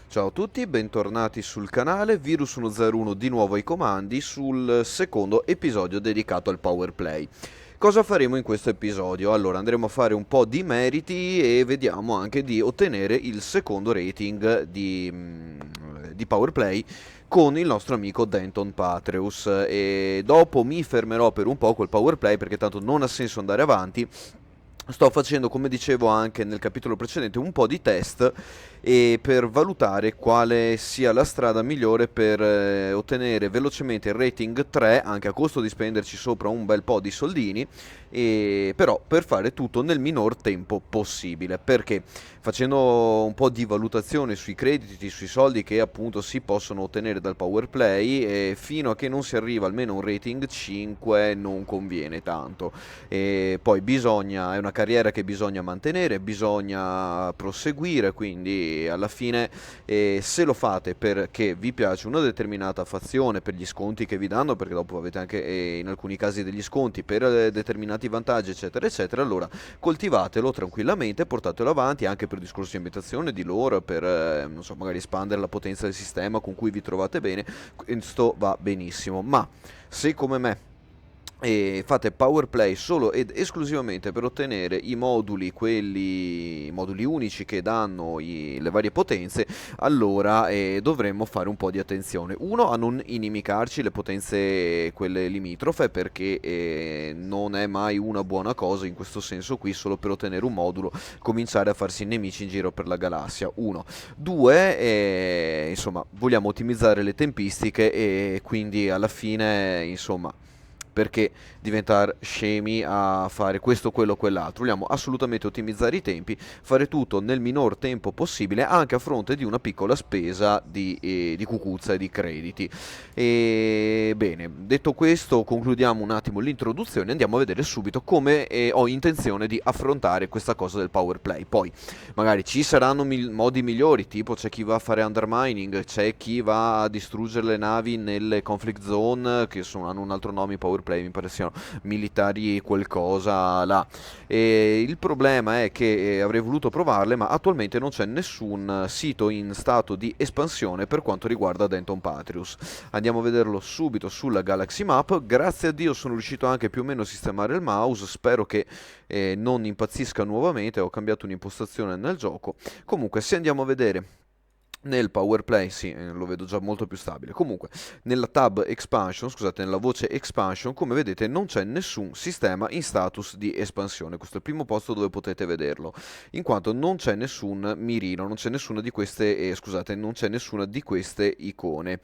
Ciao a tutti, bentornati sul canale, Virus 101 di nuovo ai comandi sul secondo episodio dedicato al Power Play. Cosa faremo in questo episodio? Allora, andremo a fare un po' di meriti e vediamo anche di ottenere il secondo rating di Power Play con il nostro amico Denton Patreus e dopo mi fermerò per un po' col Power Play perché tanto non ha senso andare avanti. Sto facendo, come dicevo anche nel capitolo precedente, un po' di test e per valutare quale sia la strada migliore per ottenere velocemente il rating 3, anche a costo di spenderci sopra un bel po' di soldini, e però per fare tutto nel minor tempo possibile. Perché facendo un po' di valutazione sui crediti, sui soldi che appunto si possono ottenere dal Power Play, fino a che non si arriva almeno a un rating 5 non conviene tanto e poi è una carriera che bisogna mantenere, bisogna proseguire, quindi alla fine se lo fate perché vi piace una determinata fazione, per gli sconti che vi danno, perché dopo avete anche in alcuni casi degli sconti per determinati vantaggi, eccetera, eccetera, allora coltivatelo tranquillamente, portatelo avanti anche per discorsi di ambientazione, di lore, per non so, magari espandere la potenza del sistema con cui vi trovate bene, questo va benissimo, ma se come me e fate power play solo ed esclusivamente per ottenere i moduli, quelli i moduli unici che danno le varie potenze, allora dovremmo fare un po' di attenzione. Uno, a non inimicarci le potenze quelle limitrofe, perché non è mai una buona cosa in questo senso qui, solo per ottenere un modulo, cominciare a farsi nemici in giro per la galassia. Uno. Due, insomma, vogliamo ottimizzare le tempistiche e quindi alla fine, insomma, perché diventare scemi a fare questo, quello, quell'altro. Vogliamo assolutamente ottimizzare i tempi, fare tutto nel minor tempo possibile, anche a fronte di una piccola spesa di cucuzza e di crediti. E bene, detto questo, concludiamo un attimo l'introduzione e andiamo a vedere subito come ho intenzione di affrontare questa cosa del power play. Poi, magari ci saranno modi migliori, tipo c'è chi va a fare undermining, c'è chi va a distruggere le navi nelle conflict zone, che hanno un altro nome, power play, mi pare siano militari qualcosa là. E il problema è che avrei voluto provarle, ma attualmente non c'è nessun sito in stato di espansione per quanto riguarda Denton Patrius. Andiamo a vederlo subito sulla Galaxy Map. Grazie a Dio sono riuscito anche più o meno a sistemare il mouse, spero che non impazzisca nuovamente, ho cambiato un'impostazione nel gioco. Comunque, se andiamo a vedere nel power play, sì, lo vedo già molto più stabile. Comunque, nella tab expansion, scusate, nella voce expansion, come vedete non c'è nessun sistema in status di espansione. Questo è il primo posto dove potete vederlo, in quanto non c'è nessun mirino, non c'è nessuna di queste, scusate, non c'è nessuna di queste icone.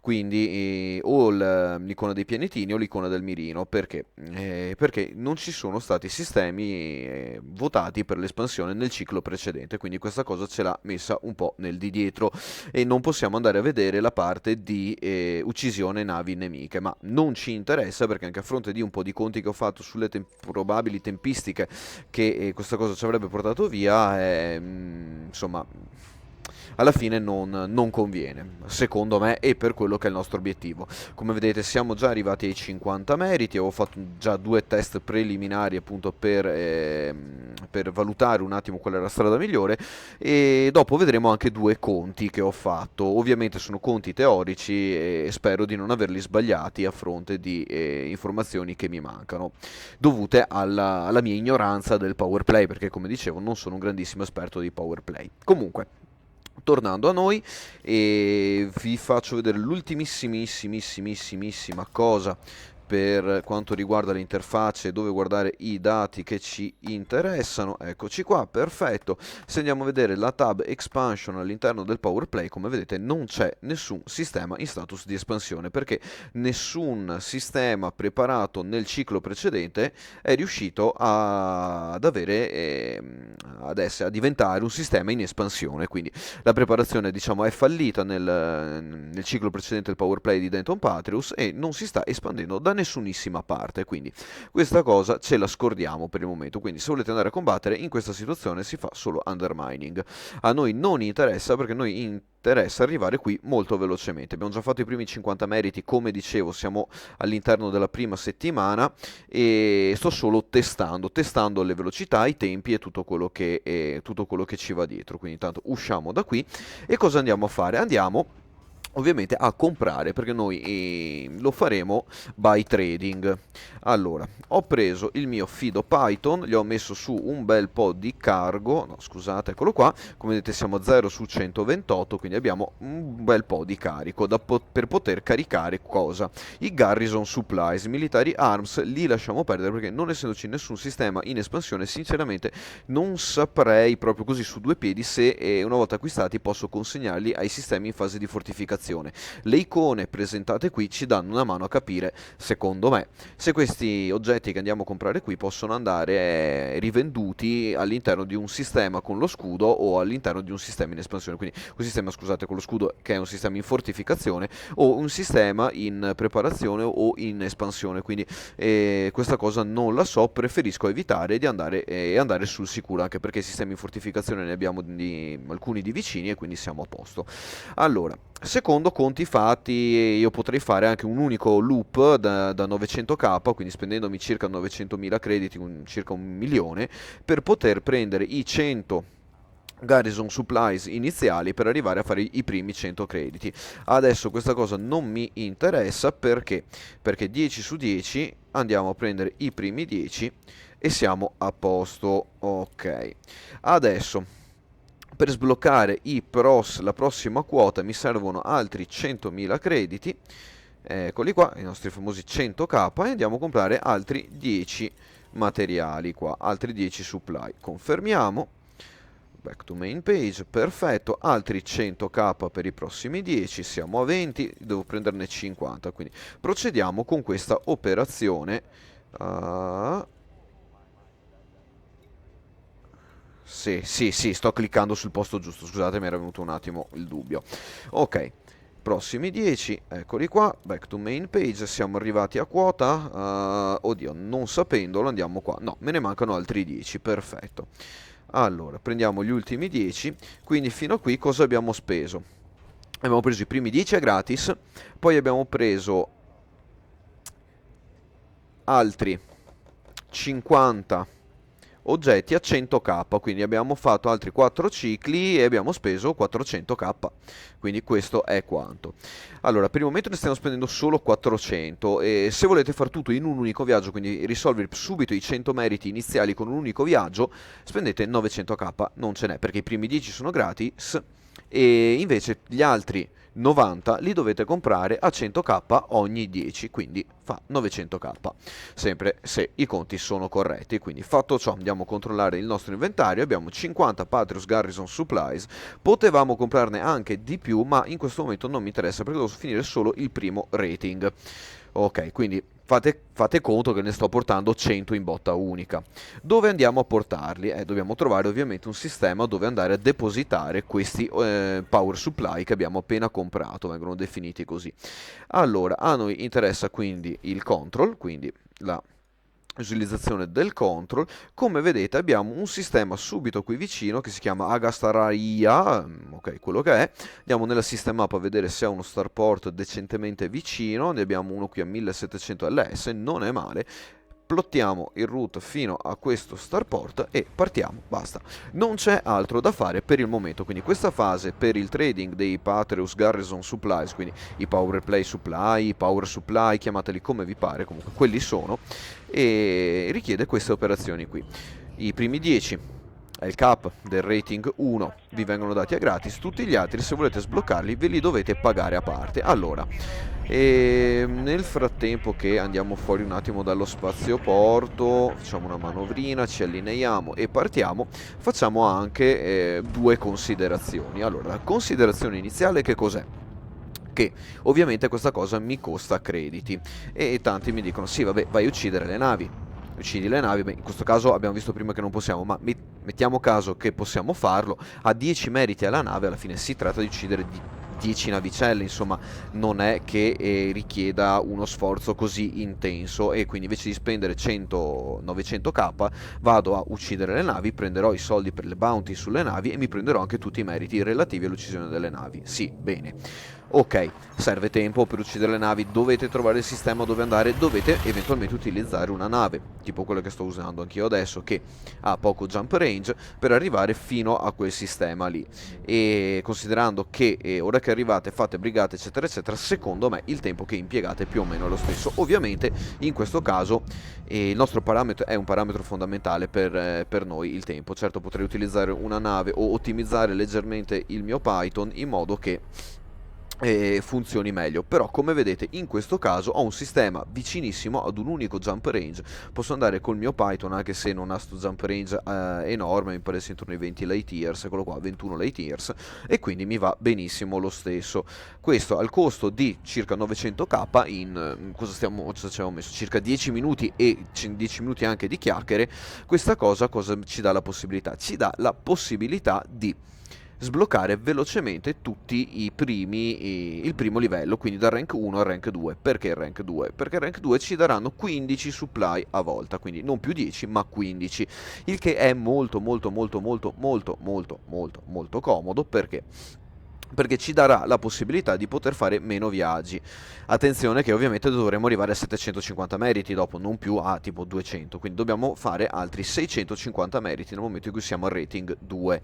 Quindi o l'icona dei pianetini o l'icona del mirino. Perché? Perché non ci sono stati sistemi votati per l'espansione nel ciclo precedente, quindi questa cosa ce l'ha messa un po' nel di dietro e non possiamo andare a vedere la parte di uccisione navi nemiche, ma non ci interessa perché anche a fronte di un po' di conti che ho fatto sulle probabili tempistiche che questa cosa ci avrebbe portato via, insomma, alla fine non conviene, secondo me, e per quello che è il nostro obiettivo. Come vedete siamo già arrivati ai 50 meriti, avevo fatto già 2 test preliminari appunto per valutare un attimo qual era la strada migliore e dopo vedremo anche 2 conti che ho fatto. Ovviamente sono conti teorici e spero di non averli sbagliati a fronte di informazioni che mi mancano, dovute alla mia ignoranza del power play, perché come dicevo non sono un grandissimo esperto di power play. Comunque, tornando a noi, vi faccio vedere l'ultimissimissima cosa per quanto riguarda le interfacce, dove guardare i dati che ci interessano. Eccoci qua, perfetto. Se andiamo a vedere la tab expansion all'interno del power play, come vedete non c'è nessun sistema in status di espansione, perché nessun sistema preparato nel ciclo precedente è riuscito a diventare un sistema in espansione. Quindi la preparazione, diciamo, è fallita nel ciclo precedente del power play di Denton Patrius e non si sta espandendo da nessunissima parte, quindi questa cosa ce la scordiamo per il momento. Quindi se volete andare a combattere in questa situazione si fa solo undermining. A noi non interessa, perché noi interessa arrivare qui molto velocemente. Abbiamo già fatto i primi 50 meriti, come dicevo siamo all'interno della prima settimana e sto solo testando le velocità, i tempi e tutto quello che ci va dietro. Quindi intanto usciamo da qui e cosa andiamo a fare? Andiamo ovviamente a comprare, perché noi lo faremo by trading. Allora, ho preso il mio Fido Python, gli ho messo su un bel po' di cargo, no scusate, eccolo qua, come vedete siamo a 0 su 128, quindi abbiamo un bel po' di carico per poter caricare cosa? I Garrison Supplies, Military Arms, li lasciamo perdere perché non essendoci nessun sistema in espansione, sinceramente non saprei proprio così su due piedi se una volta acquistati posso consegnarli ai sistemi in fase di fortificazione. Le icone presentate qui ci danno una mano a capire, secondo me, se questi oggetti che andiamo a comprare qui possono andare rivenduti all'interno di un sistema con lo scudo o all'interno di un sistema in espansione, quindi un sistema, scusate, con lo scudo che è un sistema in fortificazione o un sistema in preparazione o in espansione, quindi questa cosa non la so, preferisco evitare di andare sul sicuro, anche perché i sistemi in fortificazione ne abbiamo alcuni di vicini e quindi siamo a posto. Allora, secondo conti fatti, io potrei fare anche un unico loop da 900k, quindi spendendomi circa 900.000 crediti, circa 1 milione, per poter prendere i 100 Garrison Supplies iniziali per arrivare a fare i primi 100 crediti. Adesso questa cosa non mi interessa perché 10 su 10 andiamo a prendere i primi 10 e siamo a posto. Ok, adesso per sbloccare la prossima quota mi servono altri 100.000 crediti, eccoli qua, i nostri famosi 100k, e andiamo a comprare altri 10 materiali qua, altri 10 supply. Confermiamo, back to main page, perfetto, altri 100k per i prossimi 10, siamo a 20, devo prenderne 50, quindi procediamo con questa operazione. Sì, sto cliccando sul posto giusto, scusate, mi era venuto un attimo il dubbio. Ok, prossimi 10, eccoli qua, back to main page, siamo arrivati a quota, oddio, non sapendolo andiamo qua, no, me ne mancano altri 10, perfetto. Allora, prendiamo gli ultimi 10, quindi fino a qui cosa abbiamo speso? Abbiamo preso i primi 10 a gratis, poi abbiamo preso altri 50 oggetti a 100k, quindi abbiamo fatto altri 4 cicli e abbiamo speso 400k, quindi questo è quanto. Allora, per il momento ne stiamo spendendo solo 400 e se volete far tutto in un unico viaggio, quindi risolvere subito i 100 meriti iniziali con un unico viaggio, spendete 900k, non ce n'è perché i primi 10 sono gratis e invece gli altri 90 li dovete comprare a 100k ogni 10, quindi fa 900k, sempre se i conti sono corretti. Quindi fatto ciò andiamo a controllare il nostro inventario, abbiamo 50 Patrius Garrison Supplies, potevamo comprarne anche di più ma in questo momento non mi interessa perché devo finire solo il primo rating. Ok, quindi fate conto che ne sto portando 100 in botta unica. Dove andiamo a portarli? Dobbiamo trovare ovviamente un sistema dove andare a depositare questi power supply che abbiamo appena comprato, vengono definiti così. Allora, a noi interessa quindi il control, quindi la visualizzazione del control. Come vedete abbiamo un sistema subito qui vicino che si chiama Agastaraia, ok, quello che è. Andiamo nella sistemap a vedere se ha uno starport decentemente vicino, ne abbiamo uno qui a 1700 ls, non è male. Plottiamo il route fino a questo starport e partiamo, basta. Non c'è altro da fare per il momento, quindi questa fase per il trading dei Patrius Garrison Supplies, quindi i Power Play Supply, i Power Supply, chiamateli come vi pare, comunque quelli sono, e richiede queste operazioni qui. I primi 10 è il cap del rating 1, vi vengono dati a gratis, tutti gli altri se volete sbloccarli ve li dovete pagare a parte. Allora, e nel frattempo che andiamo fuori un attimo dallo spazioporto, facciamo una manovrina, ci allineiamo e partiamo, facciamo anche due considerazioni. Allora, la considerazione iniziale che cos'è? Che ovviamente questa cosa mi costa crediti e tanti mi dicono sì vabbè vai a uccidere le navi, uccidi le navi, beh, in questo caso abbiamo visto prima che non possiamo, ma mettiamo caso che possiamo farlo, a 10 meriti alla nave alla fine si tratta di uccidere 10 navicelle, insomma non è che richieda uno sforzo così intenso, e quindi invece di spendere 900k vado a uccidere le navi, prenderò i soldi per le bounty sulle navi e mi prenderò anche tutti i meriti relativi all'uccisione delle navi. Sì, bene. Ok, serve tempo per uccidere le navi, dovete trovare il sistema dove andare, dovete eventualmente utilizzare una nave, tipo quella che sto usando anch'io adesso, che ha poco jump range, per arrivare fino a quel sistema lì. E considerando che ora che arrivate fate brigate eccetera eccetera, secondo me il tempo che impiegate più o meno è lo stesso. Ovviamente in questo caso il nostro parametro è un parametro fondamentale per noi, il tempo. Certo, potrei utilizzare una nave o ottimizzare leggermente il mio Python in modo che funzioni meglio, però come vedete in questo caso ho un sistema vicinissimo ad un unico jump range, posso andare col mio Python anche se non ha sto jump range enorme, mi pare sia intorno ai 20 light years, eccolo qua, 21 light years, e quindi mi va benissimo lo stesso. Questo al costo di circa 900k in cosa ci abbiamo messo? Circa 10 minuti, e 10 minuti anche di chiacchiere. Questa cosa ci dà la possibilità? Ci dà la possibilità di sbloccare velocemente tutti il primo livello, quindi dal rank 1 al rank 2. Perché il rank 2? Perché il rank 2 ci daranno 15 supply a volta, quindi non più 10 ma 15, il che è molto molto molto molto molto molto molto molto comodo. Perché ci darà la possibilità di poter fare meno viaggi. Attenzione che ovviamente dovremo arrivare a 750 meriti dopo, non più a tipo 200, quindi dobbiamo fare altri 650 meriti nel momento in cui siamo al rating 2.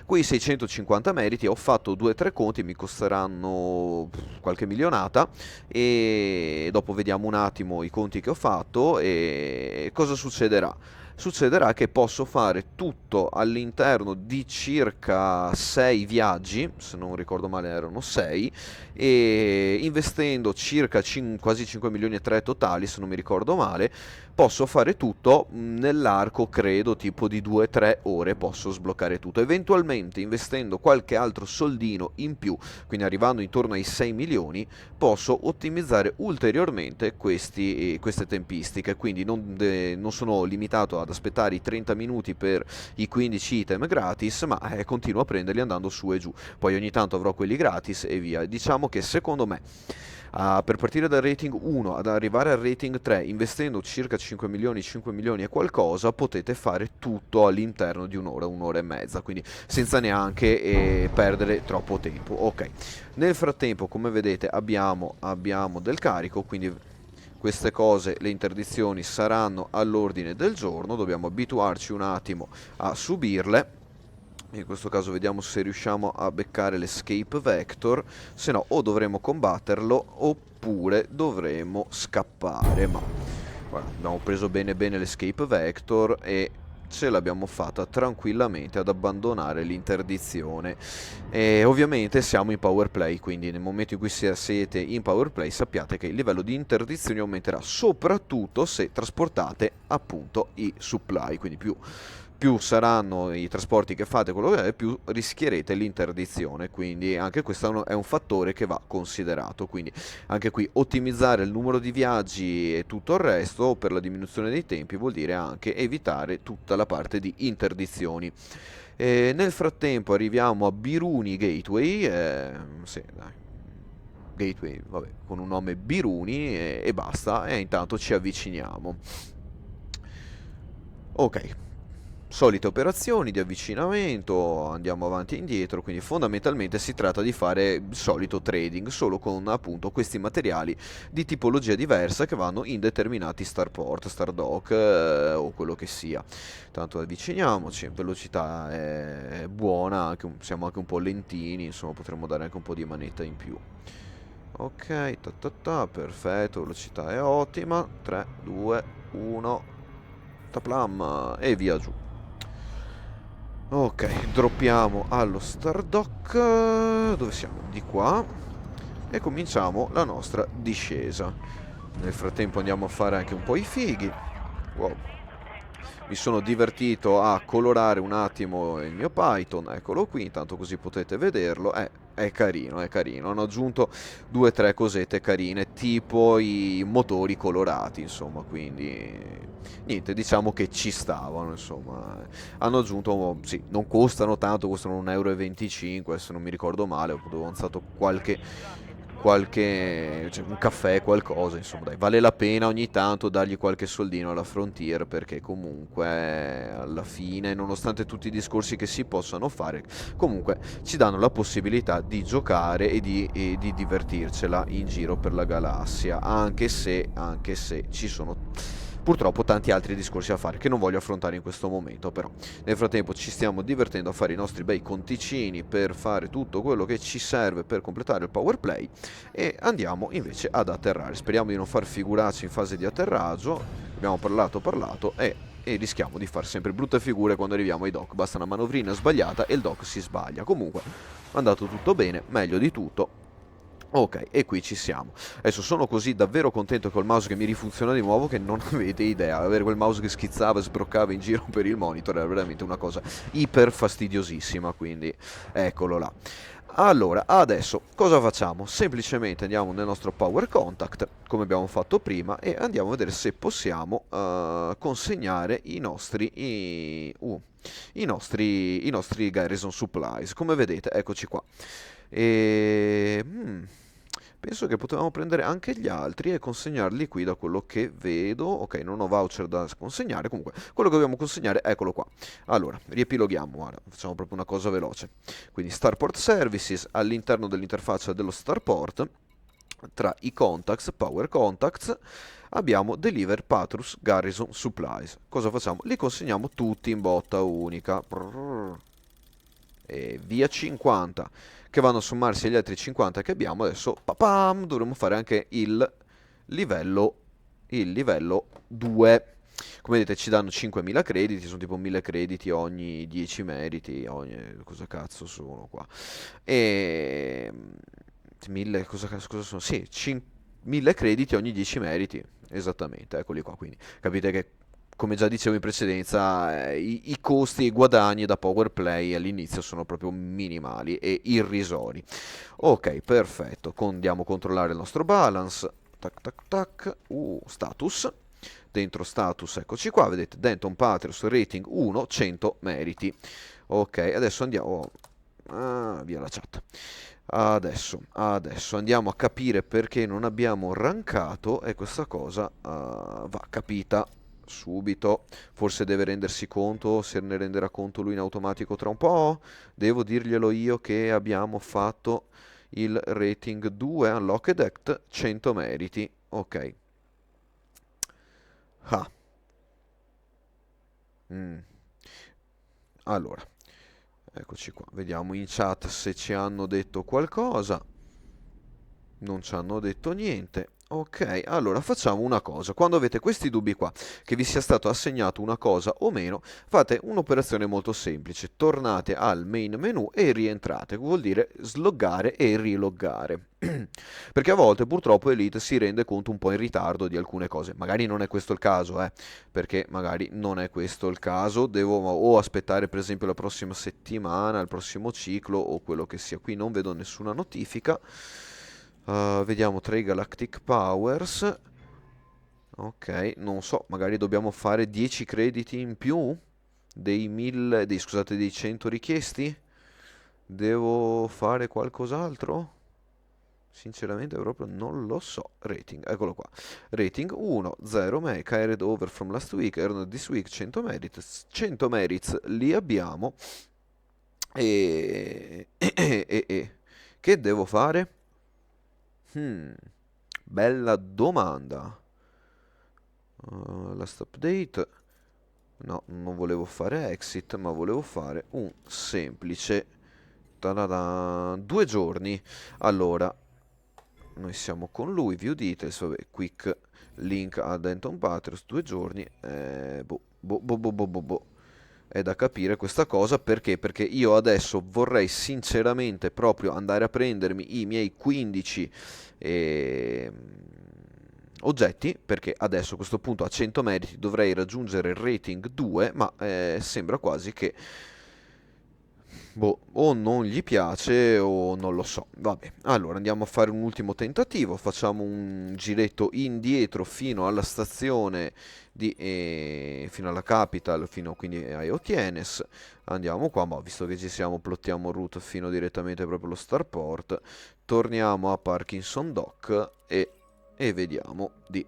Quei 650 meriti, ho fatto 2-3 conti, mi costeranno qualche milionata, e dopo vediamo un attimo i conti che ho fatto e cosa succederà. Succederà che posso fare tutto all'interno di circa 6 viaggi, se non ricordo male erano 6, e investendo circa quasi 5 milioni e 3 totali, se non mi ricordo male, posso fare tutto nell'arco, credo, tipo di 2-3 ore posso sbloccare tutto. Eventualmente investendo qualche altro soldino in più, quindi arrivando intorno ai 6 milioni, posso ottimizzare ulteriormente queste tempistiche, quindi non sono limitato ad aspettare i 30 minuti per i 15 item gratis, ma continuo a prenderli andando su e giù. Poi ogni tanto avrò quelli gratis e via. Diciamo che secondo me per partire dal rating 1 ad arrivare al rating 3, investendo circa 5 milioni e qualcosa, potete fare tutto all'interno di un'ora e mezza, quindi senza neanche perdere troppo tempo. Ok, nel frattempo, come vedete, abbiamo del carico, quindi queste cose, le interdizioni, saranno all'ordine del giorno, dobbiamo abituarci un attimo a subirle. In questo caso vediamo se riusciamo a beccare l'escape vector, se no o dovremo combatterlo oppure dovremo scappare. Ma guarda, abbiamo preso bene bene l'escape vector e ce l'abbiamo fatta tranquillamente ad abbandonare l'interdizione. E ovviamente siamo in power play, quindi nel momento in cui siete in power play sappiate che il livello di interdizione aumenterà, soprattutto se trasportate appunto i supply, quindi più saranno i trasporti che fate, quello che è, più rischierete l'interdizione, quindi anche questo è un fattore che va considerato. Quindi anche qui ottimizzare il numero di viaggi e tutto il resto per la diminuzione dei tempi vuol dire anche evitare tutta la parte di interdizioni. Nel frattempo arriviamo a Biruni Gateway, sì, dai. Gateway, vabbè, con un nome Biruni e basta, e intanto ci avviciniamo. Ok, solite operazioni di avvicinamento, andiamo avanti e indietro, quindi fondamentalmente si tratta di fare il solito trading, solo con appunto questi materiali di tipologia diversa che vanno in determinati starport, stardock o quello che sia. Tanto avviciniamoci, velocità è buona, siamo anche un po' lentini, insomma potremmo dare anche un po' di manetta in più. Ok, perfetto, velocità è ottima, 3, 2, 1, taplam, e via giù. Ok, droppiamo allo Stardock, dove siamo? Di qua, e cominciamo la nostra discesa. Nel frattempo andiamo a fare anche un po' i fighi. Wow. mi sono divertito a colorare un attimo il mio Python, eccolo qui, intanto così potete vederlo, è carino, è carino. Hanno aggiunto due o tre cosette carine, tipo i motori colorati, insomma, quindi niente, diciamo che ci stavano, insomma. Hanno aggiunto, sì, non costano tanto, costano 1,25 euro, se non mi ricordo male, ho avanzato cioè un caffè, qualcosa, insomma, dai, vale la pena ogni tanto dargli qualche soldino alla Frontier perché comunque alla fine, nonostante tutti i discorsi che si possano fare, comunque ci danno la possibilità di giocare e di divertircela in giro per la galassia, anche se ci sono purtroppo tanti altri discorsi a fare che non voglio affrontare in questo momento, però nel frattempo ci stiamo divertendo a fare i nostri bei conticini per fare tutto quello che ci serve per completare il power play e andiamo invece ad atterrare. Speriamo di non far figuracce in fase di atterraggio, abbiamo parlato e rischiamo di fare sempre brutte figure quando arriviamo ai dock, basta una manovrina sbagliata e il dock si sbaglia. Comunque è andato tutto bene, meglio di tutto. Ok, e qui ci siamo. Adesso sono così davvero contento col mouse che mi rifunziona di nuovo che non avete idea. Avere quel mouse che schizzava e sbroccava in giro per il monitor era veramente una cosa iper fastidiosissima, quindi eccolo là. Allora, adesso cosa facciamo? Semplicemente andiamo nel nostro Power Contact, come abbiamo fatto prima, e andiamo a vedere se possiamo consegnare i nostri Garrison Supplies. Come vedete, eccoci qua. E penso che potevamo prendere anche gli altri e consegnarli qui da quello che vedo. Ok, non ho voucher da consegnare, comunque quello che dobbiamo consegnare, eccolo qua. Allora, riepiloghiamo, guarda, facciamo proprio una cosa veloce. Quindi Starport Services all'interno dell'interfaccia dello Starport, tra i contacts, Power Contacts, abbiamo Deliver Patrus Garrison Supplies. Cosa facciamo? Li consegniamo tutti in botta unica. E via 50 che vanno a sommarsi agli altri 50 che abbiamo. Adesso papam, dovremo fare anche il livello 2. Come vedete ci danno 5000 crediti, sono tipo 1000 crediti ogni 10 meriti, cosa cazzo sono qua? E 1000 cosa sono? Sì, 1000 crediti ogni 10 meriti, esattamente, eccoli qua, quindi capite che come già dicevo in precedenza, i costi e i guadagni da Power Play all'inizio sono proprio minimali e irrisori. Ok, perfetto. Andiamo a controllare il nostro balance. Tac tac tac. Status. Dentro status, eccoci qua, vedete, Denton Patriots rating 1, 100 meriti. Ok, adesso andiamo. Via la chat. Adesso andiamo a capire perché non abbiamo rankato e questa cosa va capita subito. Forse deve rendersi conto, se ne renderà conto lui in automatico tra un po'. Devo dirglielo io che abbiamo fatto il rating 2 Unlocked Act 100 meriti. Ok. Ah. Mm. Allora, eccoci qua. Vediamo in chat se ci hanno detto qualcosa. Non ci hanno detto niente. Ok, allora facciamo una cosa. Quando avete questi dubbi qua, che vi sia stato assegnato una cosa o meno, fate un'operazione molto semplice. Tornate al main menu e rientrate. Vuol dire sloggare e riloggare. Perché a volte purtroppo Elite si rende conto un po' in ritardo di alcune cose. Magari non è questo il caso, perché magari non è questo il caso. Devo o aspettare per esempio la prossima settimana, il prossimo ciclo o quello che sia. Qui non vedo nessuna notifica. Vediamo tra i Galactic Powers. Ok, non so, magari dobbiamo fare 10 crediti in più dei 1000, scusate, dei 100 richiesti? Devo fare qualcos'altro? Sinceramente proprio non lo so. Rating, eccolo qua. Rating 1, 0, carried over from last week, earned this week 100 merits. 100 merits li abbiamo. E. Che devo fare? Hmm, bella domanda. Last update. No, non volevo fare exit, ma volevo fare un semplice 2 giorni. Allora, noi siamo con lui, view details, vabbè, quick link a Denton Patriots, 2 giorni. Boh. È da capire questa cosa perché io adesso vorrei sinceramente proprio andare a prendermi i miei 15 e oggetti, perché adesso a questo punto a 100 meriti dovrei raggiungere il rating 2, ma sembra quasi che boh, o non gli piace o non lo so. Vabbè, allora andiamo a fare un ultimo tentativo, facciamo un giretto indietro fino alla stazione fino alla capital, fino quindi a Eotienes. Andiamo qua, ma visto che ci siamo, plottiamo route fino direttamente proprio allo starport. Torniamo a Parkinson Dock e vediamo di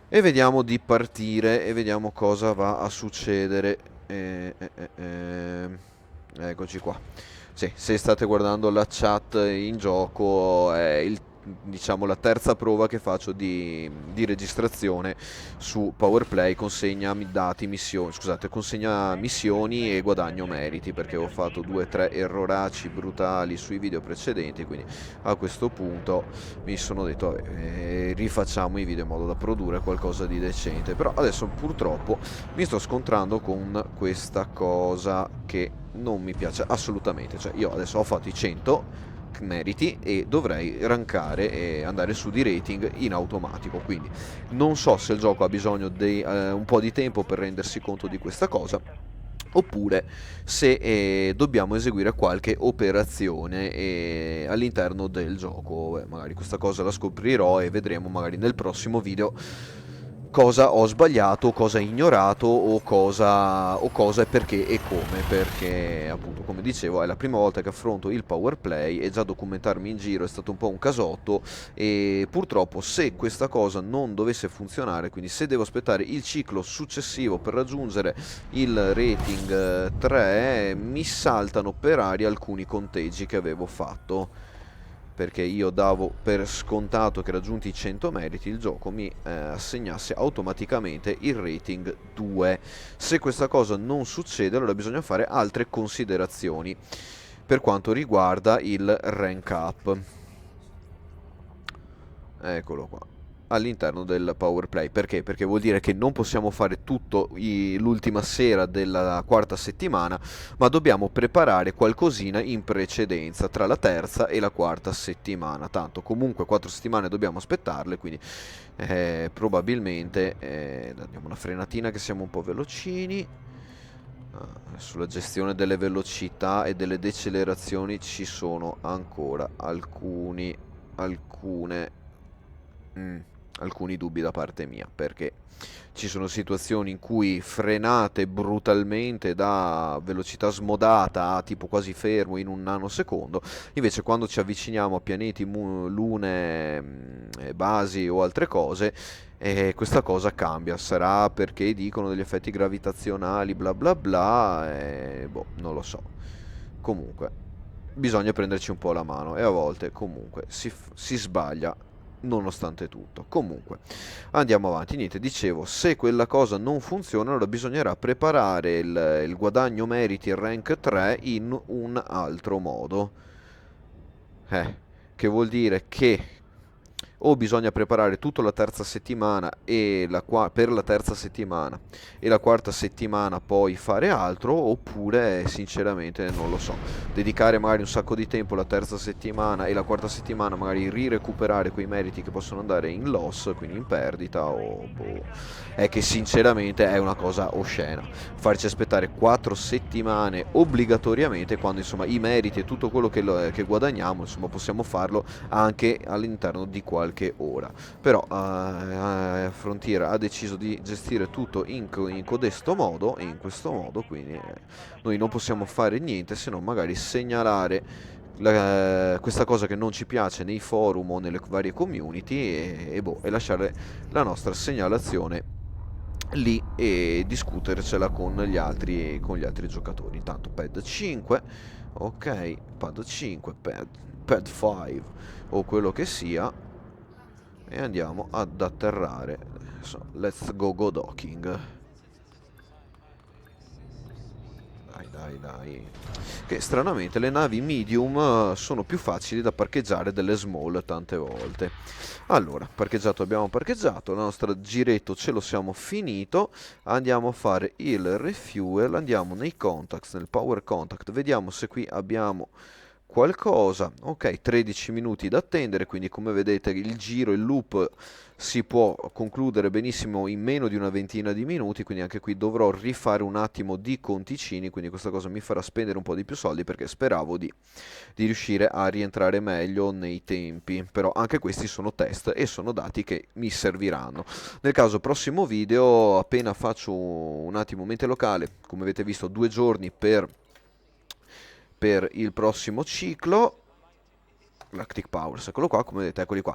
e vediamo di partire e vediamo cosa va a succedere. Eccoci qua. Sì, se state guardando la chat in gioco, è diciamo, la terza prova che faccio di registrazione su PowerPlay, consegna dati, missioni, scusate, consegna missioni e guadagno meriti, perché ho fatto 2 o 3 erroracci brutali sui video precedenti, quindi a questo punto mi sono detto, vabbè, rifacciamo i video in modo da produrre qualcosa di decente. Però adesso purtroppo mi sto scontrando con questa cosa che non mi piace assolutamente. Cioè, io adesso ho fatto i 100 meriti e dovrei rankare e andare su di rating in automatico, quindi non so se il gioco ha bisogno di un po' di tempo per rendersi conto di questa cosa, oppure se dobbiamo eseguire qualche operazione all'interno del gioco. Beh, magari questa cosa la scoprirò e vedremo magari nel prossimo video cosa ho sbagliato, cosa ho ignorato o cosa e perché e come, perché appunto come dicevo è la prima volta che affronto il power play e già documentarmi in giro è stato un po' un casotto, e purtroppo se questa cosa non dovesse funzionare, quindi se devo aspettare il ciclo successivo per raggiungere il rating 3, mi saltano per aria alcuni conteggi che avevo fatto, perché io davo per scontato che raggiunti i 100 meriti il gioco mi assegnasse automaticamente il rating 2. Se questa cosa non succede, allora bisogna fare altre considerazioni per quanto riguarda il rank up. Eccolo qua, all'interno del power play. Perché? Perché vuol dire che non possiamo fare tutto l'ultima sera della quarta settimana, ma dobbiamo preparare qualcosina in precedenza tra la terza e la quarta settimana. Tanto comunque 4 settimane dobbiamo aspettarle, quindi probabilmente diamo una frenatina che siamo un po' velocini. Sulla gestione delle velocità e delle decelerazioni ci sono ancora alcune Mm, alcuni dubbi da parte mia, perché ci sono situazioni in cui frenate brutalmente da velocità smodata a tipo quasi fermo in un nanosecondo, invece quando ci avviciniamo a pianeti, lune, basi o altre cose, questa cosa cambia. Sarà perché dicono degli effetti gravitazionali, bla bla bla, boh, non lo so. Comunque, bisogna prenderci un po' la mano e a volte comunque si sbaglia nonostante tutto. Comunque, andiamo avanti. Niente, dicevo, se quella cosa non funziona, allora bisognerà preparare il guadagno meriti rank 3 in un altro modo. Che vuol dire che o bisogna preparare tutta la terza settimana per la terza settimana e la quarta settimana poi fare altro, oppure sinceramente non lo so, dedicare magari un sacco di tempo la terza settimana e la quarta settimana magari rirecuperare quei meriti che possono andare in loss, quindi in perdita, o boh. È che sinceramente è una cosa oscena farci aspettare 4 settimane obbligatoriamente, quando insomma i meriti e tutto quello che guadagniamo insomma possiamo farlo anche all'interno di qualche ora. Però Frontier ha deciso di gestire tutto in codesto modo e in questo modo, quindi noi non possiamo fare niente se non magari segnalare questa cosa che non ci piace nei forum o nelle varie community e lasciare la nostra segnalazione lì e discutercela con gli altri giocatori. Intanto pad 5, ok, pad 5, pad 5 o quello che sia, e andiamo ad atterrare. Let's go docking. Dai. Che stranamente le navi medium sono più facili da parcheggiare delle small tante volte. Allora, abbiamo parcheggiato, il nostro giretto ce lo siamo finito. Andiamo a fare il refuel, andiamo nei contacts, nel power contact, vediamo se qui abbiamo qualcosa. Ok, 13 minuti da attendere, quindi come vedete il giro, il loop si può concludere benissimo in meno di una ventina di minuti, quindi anche qui dovrò rifare un attimo di conticini, quindi questa cosa mi farà spendere un po' di più soldi perché speravo di riuscire a rientrare meglio nei tempi, però anche questi sono test e sono dati che mi serviranno. Nel caso prossimo video, appena faccio un attimo mente locale, come avete visto 2 giorni per il prossimo ciclo. Lactic Powers, eccolo qua, come vedete, eccoli qua.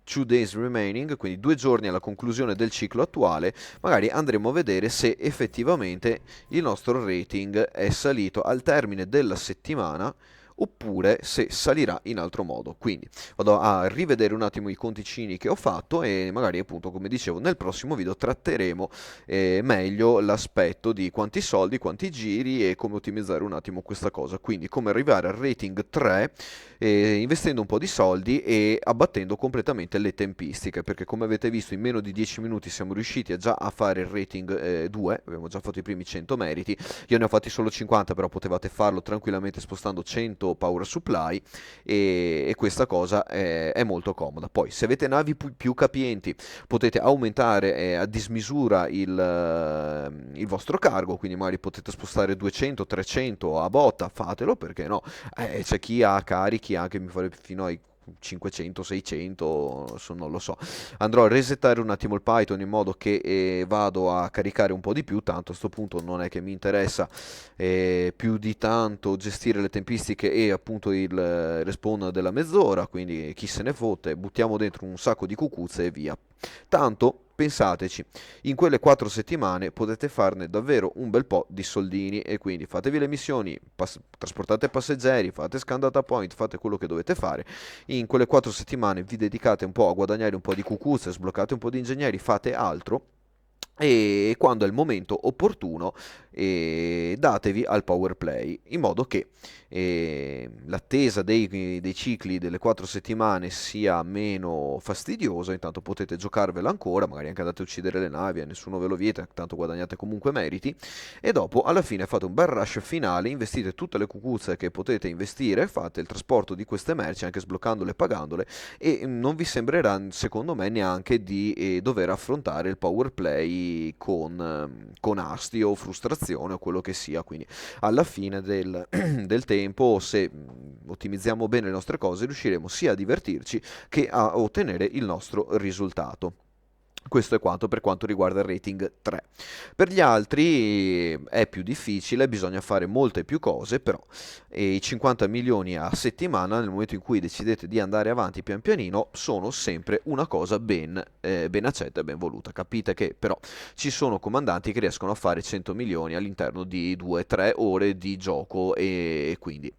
2 days remaining, quindi 2 giorni alla conclusione del ciclo attuale. Magari andremo a vedere se effettivamente il nostro rating è salito al termine della settimana oppure se salirà in altro modo. Quindi vado a rivedere un attimo i conticini che ho fatto e magari appunto come dicevo nel prossimo video tratteremo meglio l'aspetto di quanti soldi, quanti giri e come ottimizzare un attimo questa cosa. Quindi come arrivare al rating 3 investendo un po' di soldi e abbattendo completamente le tempistiche, perché come avete visto in meno di 10 minuti siamo riusciti già a fare il rating 2, abbiamo già fatto i primi 100 meriti, io ne ho fatti solo 50, però potevate farlo tranquillamente spostando 100 power supply e questa cosa è molto comoda. Poi se avete navi più capienti potete aumentare a dismisura il vostro cargo, quindi magari potete spostare 200, 300 a botta, fatelo perché no, c'è chi ha carichi anche mi fare fino ai 500, 600, non lo so. Andrò a resettare un attimo il Python in modo che vado a caricare un po' di più, tanto a sto punto non è che mi interessa più di tanto gestire le tempistiche e appunto il respawn della mezz'ora, quindi chi se ne fotte, buttiamo dentro un sacco di cucuzze e via. Tanto pensateci, in quelle 4 settimane potete farne davvero un bel po' di soldini e quindi fatevi le missioni, trasportate passeggeri, fate scan data point, fate quello che dovete fare. In quelle 4 settimane vi dedicate un po' a guadagnare un po' di cucuzze, sbloccate un po' di ingegneri, fate altro e quando è il momento opportuno datevi al power play in modo che l'attesa dei cicli delle 4 settimane sia meno fastidiosa, intanto potete giocarvela ancora, magari anche andate a uccidere le navi, nessuno ve lo vieta, tanto guadagnate comunque meriti e dopo alla fine fate un bel rush finale, investite tutte le cucuzze che potete investire, fate il trasporto di queste merci anche sbloccandole e pagandole e non vi sembrerà secondo me neanche di dover affrontare il power play con astio o frustrazione o quello che sia, quindi alla fine del tempo se ottimizziamo bene le nostre cose riusciremo sia a divertirci che a ottenere il nostro risultato. Questo è quanto per quanto riguarda il rating 3. Per gli altri è più difficile, bisogna fare molte più cose, però i 50 milioni a settimana, nel momento in cui decidete di andare avanti pian pianino, sono sempre una cosa ben accetta e ben voluta. Capite che però ci sono comandanti che riescono a fare 100 milioni all'interno di 2-3 ore di gioco e quindi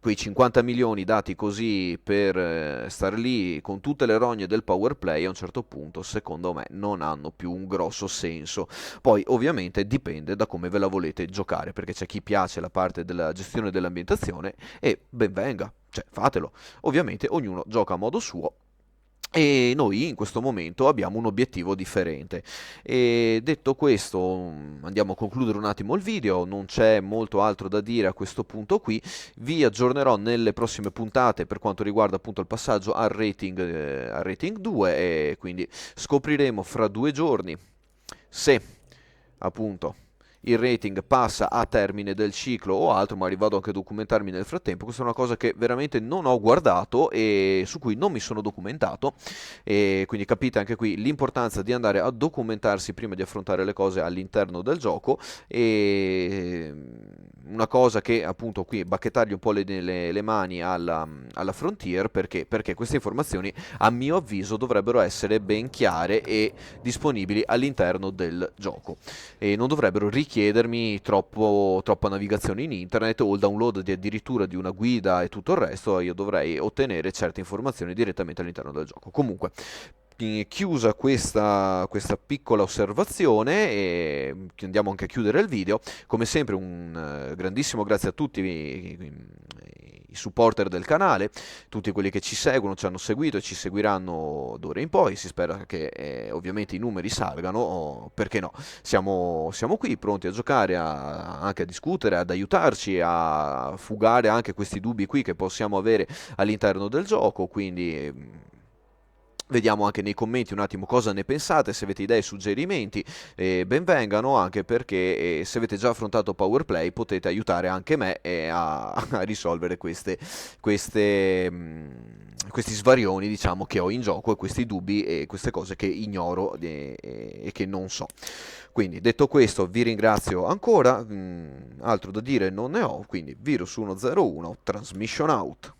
quei 50 milioni dati così per star lì con tutte le rogne del power play a un certo punto secondo me non hanno più un grosso senso. Poi ovviamente dipende da come ve la volete giocare, perché c'è chi piace la parte della gestione dell'ambientazione e ben venga, cioè fatelo. Ovviamente ognuno gioca a modo suo e noi in questo momento abbiamo un obiettivo differente. E detto questo, andiamo a concludere un attimo il video, non c'è molto altro da dire a questo punto qui, vi aggiornerò nelle prossime puntate per quanto riguarda appunto il passaggio al rating 2 e quindi scopriremo fra 2 giorni se appunto il rating passa a termine del ciclo o altro, magari vado anche a documentarmi nel frattempo. Questa è una cosa che veramente non ho guardato e su cui non mi sono documentato e quindi capite anche qui l'importanza di andare a documentarsi prima di affrontare le cose all'interno del gioco e una cosa che appunto qui bacchettargli un po' le mani alla Frontier perché queste informazioni a mio avviso dovrebbero essere ben chiare e disponibili all'interno del gioco e non dovrebbero richiedermi troppa navigazione in internet o il download addirittura di una guida e tutto il resto, io dovrei ottenere certe informazioni direttamente all'interno del gioco. Comunque, chiusa questa piccola osservazione e andiamo anche a chiudere il video. Come sempre un grandissimo grazie a tutti i supporter del canale, tutti quelli che ci seguono, ci hanno seguito e ci seguiranno d'ora in poi. Si spera che ovviamente i numeri salgano, perché no? Siamo qui pronti a giocare, anche a discutere, ad aiutarci a fugare anche questi dubbi qui che possiamo avere all'interno del gioco, quindi vediamo anche nei commenti un attimo cosa ne pensate, se avete idee e suggerimenti, benvengano, anche perché se avete già affrontato Powerplay potete aiutare anche me a risolvere questi svarioni, diciamo, che ho in gioco, e questi dubbi e queste cose che ignoro e che non so. Quindi detto questo vi ringrazio ancora, altro da dire non ne ho, quindi Virus 101, Transmission out.